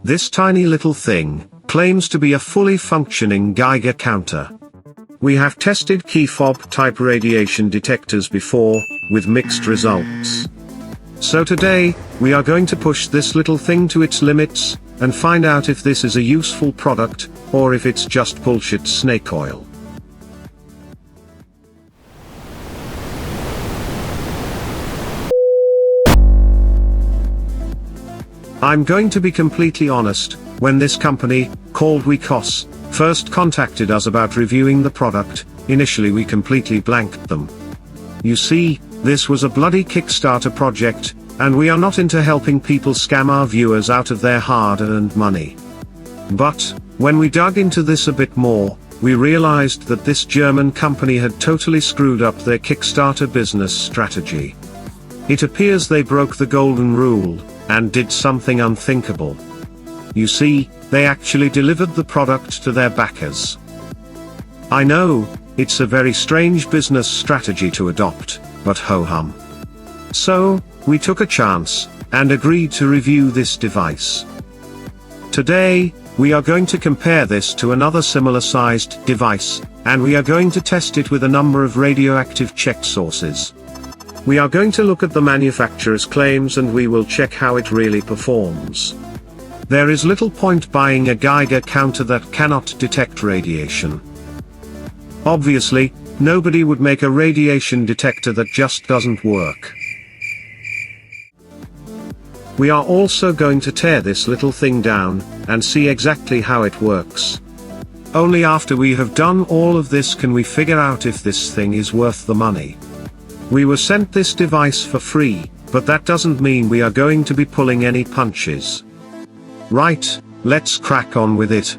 This tiny little thing claims to be a fully functioning Geiger counter. We have tested key fob type radiation detectors before, with mixed results. So today, we are going to push this little thing to its limits, and find out if this is a useful product, or if it's just bullshit snake oil. I'm going to be completely honest, when this company, called Wekos, first contacted us about reviewing the product, initially we completely blanked them. You see, this was a bloody Kickstarter project, and we are not into helping people scam our viewers out of their hard-earned money. But, when we dug into this a bit more, we realized that this German company had totally screwed up their Kickstarter business strategy. It appears they broke the golden rule, and did something unthinkable. You see, they actually delivered the product to their backers. I know, it's a very strange business strategy to adopt, but ho-hum. So, we took a chance, and agreed to review this device. Today, we are going to compare this to another similar-sized device, and we are going to test it with a number of radioactive check sources. We are going to look at the manufacturer's claims and we will check how it really performs. There is little point buying a Geiger counter that cannot detect radiation. Obviously, nobody would make a radiation detector that just doesn't work. We are also going to tear this little thing down, and see exactly how it works. Only after we have done all of this can we figure out if this thing is worth the money. We were sent this device for free, but that doesn't mean we are going to be pulling any punches. Right, let's crack on with it.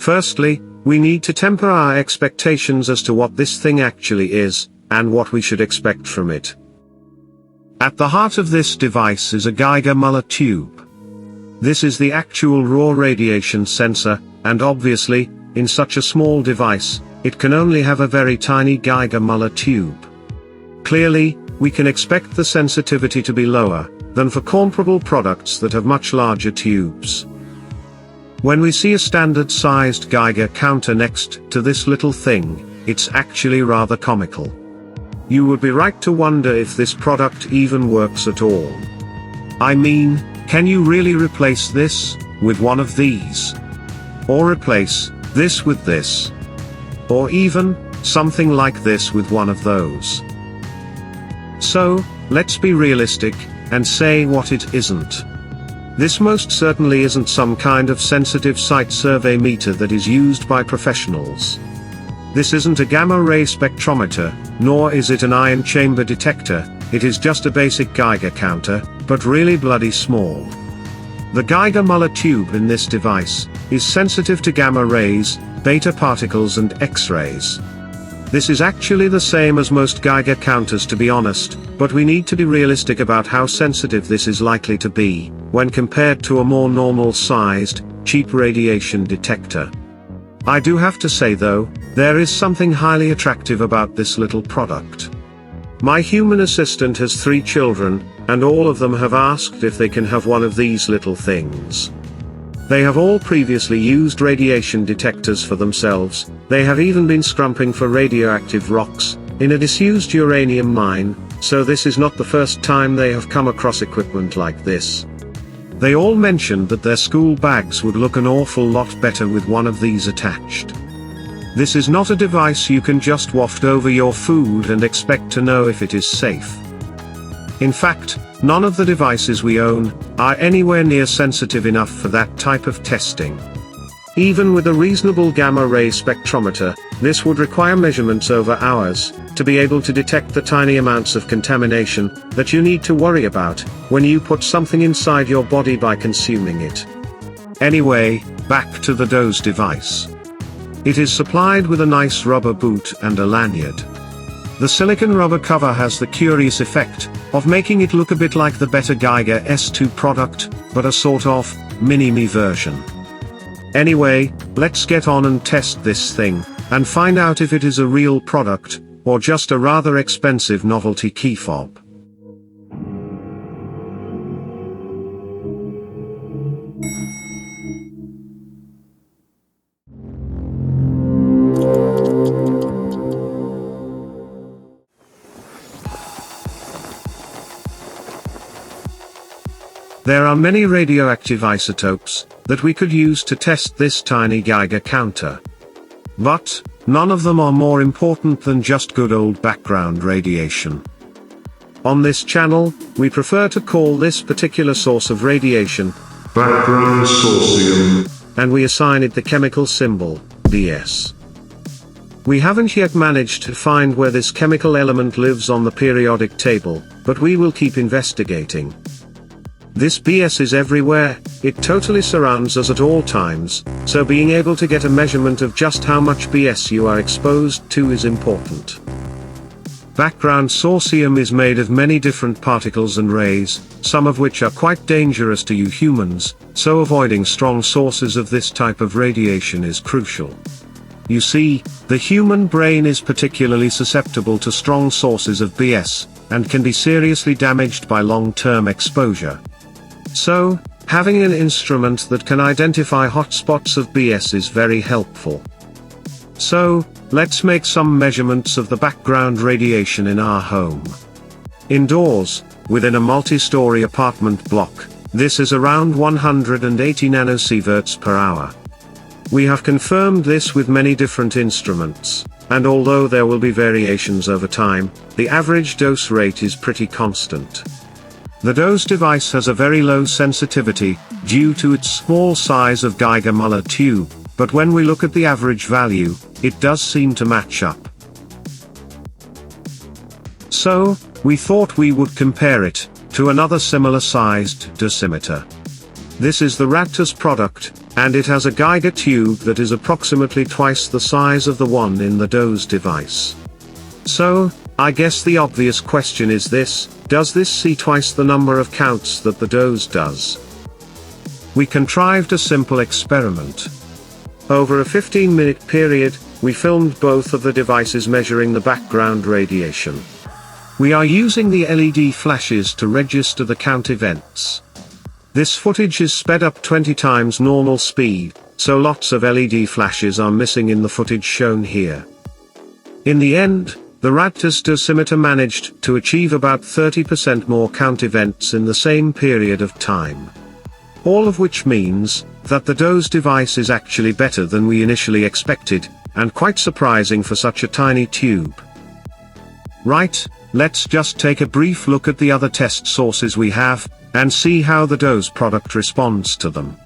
Firstly, we need to temper our expectations as to what this thing actually is, and what we should expect from it. At the heart of this device is a Geiger Muller tube. This is the actual raw radiation sensor, and obviously, in such a small device, it can only have a very tiny Geiger Muller tube. Clearly, we can expect the sensitivity to be lower than for comparable products that have much larger tubes. When we see a standard-sized Geiger counter next to this little thing, it's actually rather comical. You would be right to wonder if this product even works at all. I mean, can you really replace this with one of these? Or replace this with this? Or even something like this with one of those? So, let's be realistic and say what it isn't. This most certainly isn't some kind of sensitive site survey meter that is used by professionals. This isn't a gamma-ray spectrometer, nor is it an ion chamber detector, it is just a basic Geiger counter, but really bloody small. The Geiger Muller tube in this device is sensitive to gamma rays, beta particles and X-rays. This is actually the same as most Geiger counters, to be honest, but we need to be realistic about how sensitive this is likely to be, when compared to a more normal-sized, cheap radiation detector. I do have to say though, there is something highly attractive about this little product. My human assistant has 3 children, and all of them have asked if they can have one of these little things. They have all previously used radiation detectors for themselves, they have even been scrumping for radioactive rocks, in a disused uranium mine, so this is not the first time they have come across equipment like this. They all mentioned that their school bags would look an awful lot better with one of these attached. This is not a device you can just waft over your food and expect to know if it is safe. In fact, none of the devices we own are anywhere near sensitive enough for that type of testing. Even with a reasonable gamma-ray spectrometer, this would require measurements over hours to be able to detect the tiny amounts of contamination that you need to worry about when you put something inside your body by consuming it. Anyway, back to the DOZE device. It is supplied with a nice rubber boot and a lanyard. The silicon rubber cover has the curious effect of making it look a bit like the better Geiger S2 product, but a sort of mini-me version. Anyway, let's get on and test this thing, and find out if it is a real product, or just a rather expensive novelty key fob. There are many radioactive isotopes that we could use to test this tiny Geiger counter. But none of them are more important than just good old background radiation. On this channel, we prefer to call this particular source of radiation background sorcium, and we assign it the chemical symbol BS. We haven't yet managed to find where this chemical element lives on the periodic table, but we will keep investigating. This BS is everywhere, it totally surrounds us at all times, so being able to get a measurement of just how much BS you are exposed to is important. Background sorcium is made of many different particles and rays, some of which are quite dangerous to you humans, so avoiding strong sources of this type of radiation is crucial. You see, the human brain is particularly susceptible to strong sources of BS, and can be seriously damaged by long-term exposure. So, having an instrument that can identify hotspots of BS is very helpful. So, let's make some measurements of the background radiation in our home. Indoors, within a multi-story apartment block, this is around 180 nanosieverts per hour. We have confirmed this with many different instruments, and although there will be variations over time, the average dose rate is pretty constant. The DOZE device has a very low sensitivity, due to its small size of Geiger Muller tube, but when we look at the average value, it does seem to match up. So, we thought we would compare it to another similar sized dosimeter. This is the Radtus product, and it has a Geiger tube that is approximately twice the size of the one in the DOZE device. So, I guess the obvious question is this: does this see twice the number of counts that the DOZE does? We contrived a simple experiment. Over a 15-minute period, we filmed both of the devices measuring the background radiation. We are using the LED flashes to register the count events. This footage is sped up 20 times normal speed, so lots of LED flashes are missing in the footage shown here. In the end, the Radtus dosimeter managed to achieve about 30% more count events in the same period of time. All of which means that the DOZE device is actually better than we initially expected, and quite surprising for such a tiny tube. Right, let's just take a brief look at the other test sources we have, and see how the DOZE product responds to them.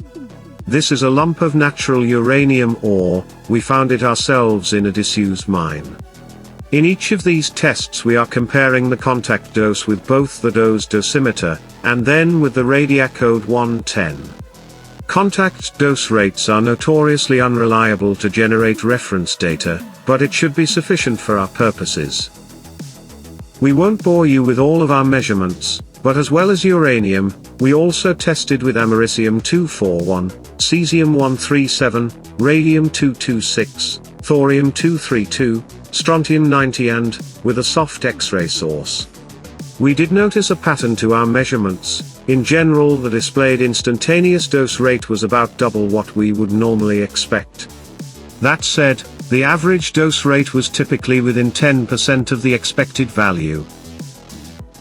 This is a lump of natural uranium ore, we found it ourselves in a disused mine. In each of these tests we are comparing the contact dose with both the DOZE dosimeter, and then with the Radiacode 110. Contact dose rates are notoriously unreliable to generate reference data, but it should be sufficient for our purposes. We won't bore you with all of our measurements, but as well as uranium, we also tested with americium-241, cesium-137, radium-226, thorium-232, strontium-90 and, with a soft X-ray source. We did notice a pattern to our measurements. In general, the displayed instantaneous dose rate was about double what we would normally expect. That said, the average dose rate was typically within 10% of the expected value.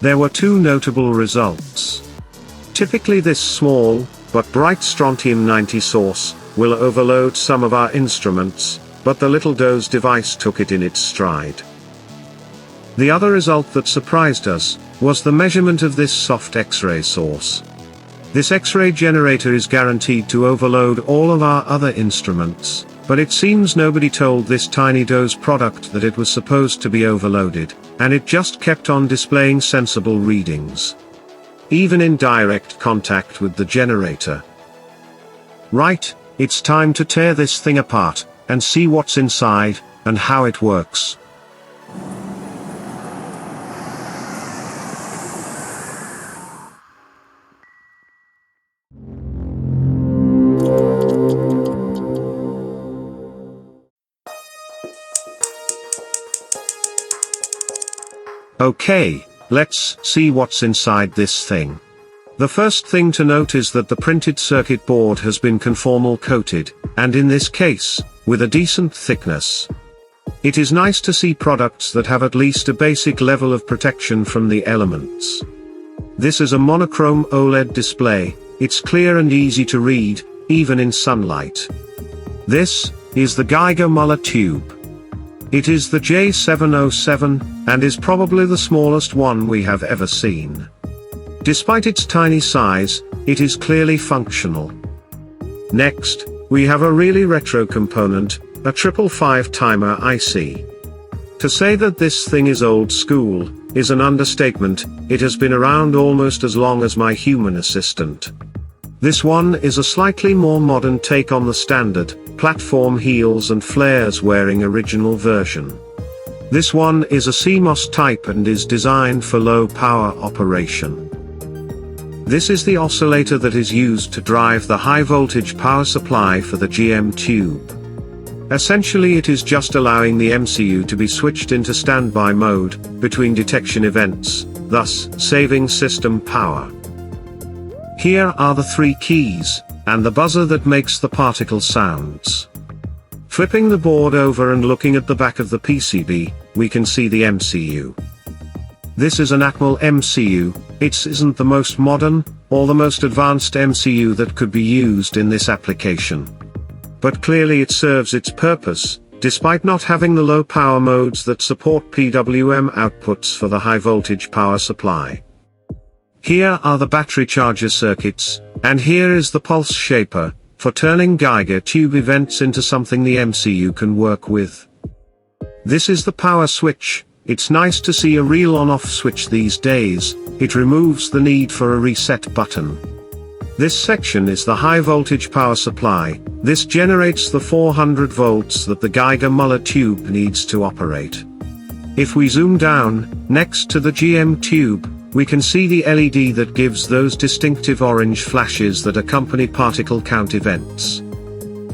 There were two notable results. Typically this small, but bright strontium-90 source will overload some of our instruments, but the little DOZE device took it in its stride. The other result that surprised us was the measurement of this soft X-ray source. This X-ray generator is guaranteed to overload all of our other instruments, but it seems nobody told this tiny DOZE product that it was supposed to be overloaded, and it just kept on displaying sensible readings. Even in direct contact with the generator. Right, it's time to tear this thing apart, and see what's inside, and how it works. Okay, let's see what's inside this thing. The first thing to note is that the printed circuit board has been conformal coated, and in this case, with a decent thickness. It is nice to see products that have at least a basic level of protection from the elements. This is a monochrome OLED display, it's clear and easy to read, even in sunlight. This is the Geiger Muller tube. It is the J707, and is probably the smallest one we have ever seen. Despite its tiny size, it is clearly functional. Next, we have a really retro component, a 555 timer IC. To say that this thing is old school, is an understatement, it has been around almost as long as my human assistant. This one is a slightly more modern take on the standard, platform heels and flares wearing original version. This one is a CMOS type and is designed for low power operation. This is the oscillator that is used to drive the high voltage power supply for the GM tube. Essentially it is just allowing the MCU to be switched into standby mode, between detection events, thus saving system power. Here are the 3 keys, and the buzzer that makes the particle sounds. Flipping the board over and looking at the back of the PCB, we can see the MCU. This is an Atmel MCU, it isn't the most modern, or the most advanced MCU that could be used in this application. But clearly it serves its purpose, despite not having the low power modes that support PWM outputs for the high voltage power supply. Here are the battery charger circuits, and here is the pulse shaper, for turning Geiger tube events into something the MCU can work with. This is the power switch. It's nice to see a real on-off switch these days, it removes the need for a reset button. This section is the high voltage power supply, this generates the 400 volts that the Geiger Muller tube needs to operate. If we zoom down, next to the GM tube, we can see the LED that gives those distinctive orange flashes that accompany particle count events.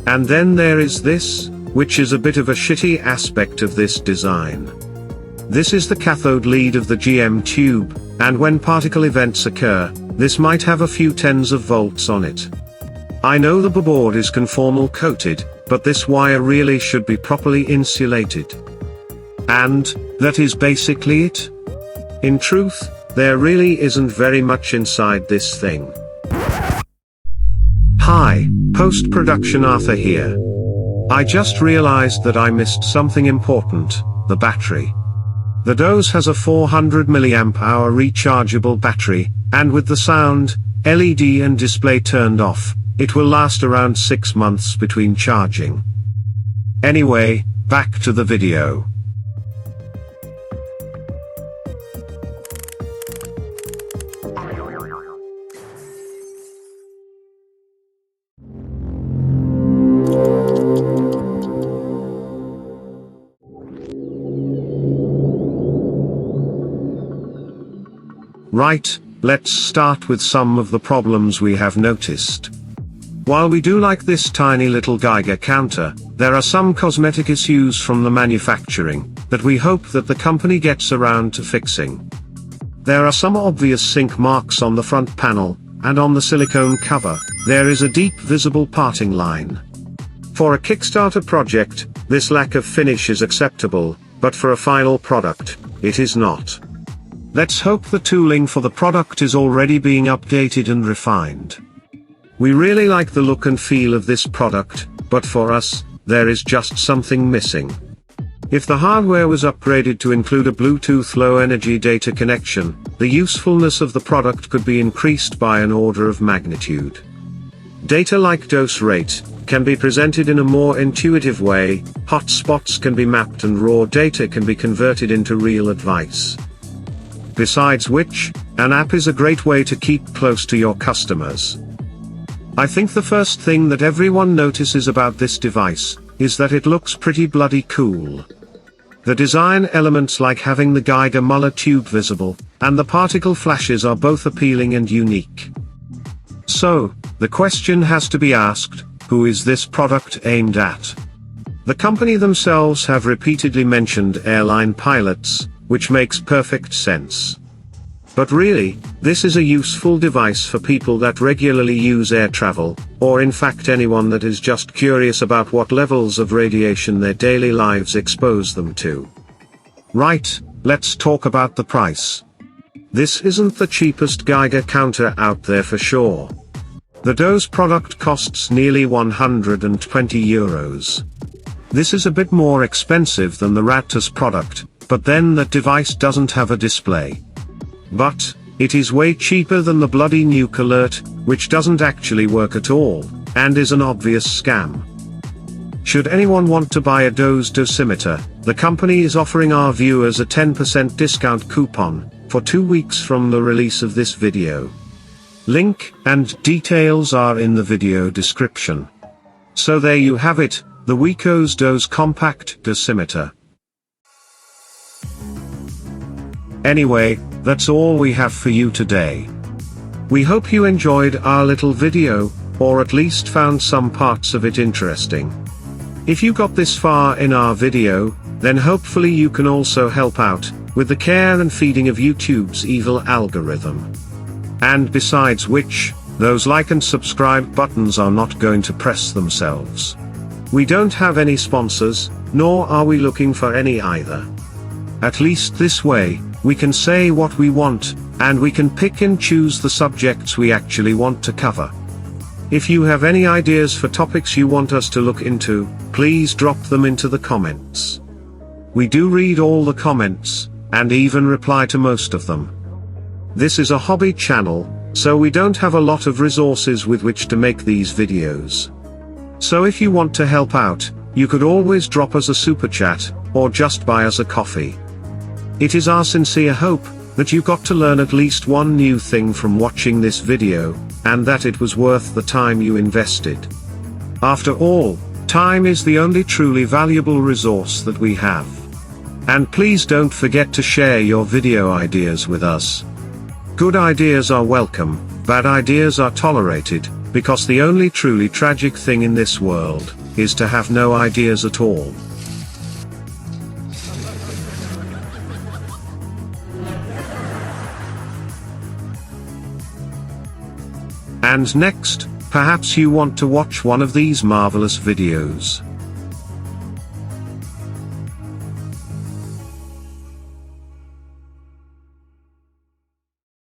And then there is this, which is a bit of a shitty aspect of this design. This is the cathode lead of the GM tube, and when particle events occur, this might have a few tens of volts on it. I know the board is conformal coated, but this wire really should be properly insulated. And, that is basically it. In truth, there really isn't very much inside this thing. Hi, post-production Arthur here. I just realized that I missed something important, the battery. The DOZE has a 400 mAh rechargeable battery, and with the sound, LED and display turned off, it will last around 6 months between charging. Anyway, back to the video. Right, let's start with some of the problems we have noticed. While we do like this tiny little Geiger counter, there are some cosmetic issues from the manufacturing, that we hope that the company gets around to fixing. There are some obvious sink marks on the front panel, and on the silicone cover, there is a deep visible parting line. For a Kickstarter project, this lack of finish is acceptable, but for a final product, it is not. Let's hope the tooling for the product is already being updated and refined. We really like the look and feel of this product, but for us, there is just something missing. If the hardware was upgraded to include a Bluetooth low energy data connection, the usefulness of the product could be increased by an order of magnitude. Data like dose rate can be presented in a more intuitive way, hotspots can be mapped and raw data can be converted into real advice. Besides which, an app is a great way to keep close to your customers. I think the first thing that everyone notices about this device, is that it looks pretty bloody cool. The design elements like having the Geiger Muller tube visible, and the particle flashes are both appealing and unique. So, the question has to be asked, who is this product aimed at? The company themselves have repeatedly mentioned airline pilots, which makes perfect sense. But really, this is a useful device for people that regularly use air travel, or in fact anyone that is just curious about what levels of radiation their daily lives expose them to. Right, let's talk about the price. This isn't the cheapest Geiger counter out there for sure. The DOZE product costs nearly €120. This is a bit more expensive than the advertised product, but then that device doesn't have a display. But it is way cheaper than the bloody Nuke Alert, which doesn't actually work at all, and is an obvious scam. Should anyone want to buy a DOZE dosimeter, the company is offering our viewers a 10% discount coupon, for 2 weeks from the release of this video. Link and details are in the video description. So there you have it, the Wekos DOZE compact dosimeter. Anyway, that's all we have for you today. We hope you enjoyed our little video, or at least found some parts of it interesting. If you got this far in our video, then hopefully you can also help out with the care and feeding of YouTube's evil algorithm. And besides which, those like and subscribe buttons are not going to press themselves. We don't have any sponsors, nor are we looking for any either. At least this way, we can say what we want, and we can pick and choose the subjects we actually want to cover. If you have any ideas for topics you want us to look into, please drop them into the comments. We do read all the comments, and even reply to most of them. This is a hobby channel, so we don't have a lot of resources with which to make these videos. So if you want to help out, you could always drop us a super chat, or just buy us a coffee. It is our sincere hope that you got to learn at least one new thing from watching this video, and that it was worth the time you invested. After all, time is the only truly valuable resource that we have. And please don't forget to share your video ideas with us. Good ideas are welcome, bad ideas are tolerated, because the only truly tragic thing in this world is to have no ideas at all. And next, perhaps you want to watch one of these marvelous videos.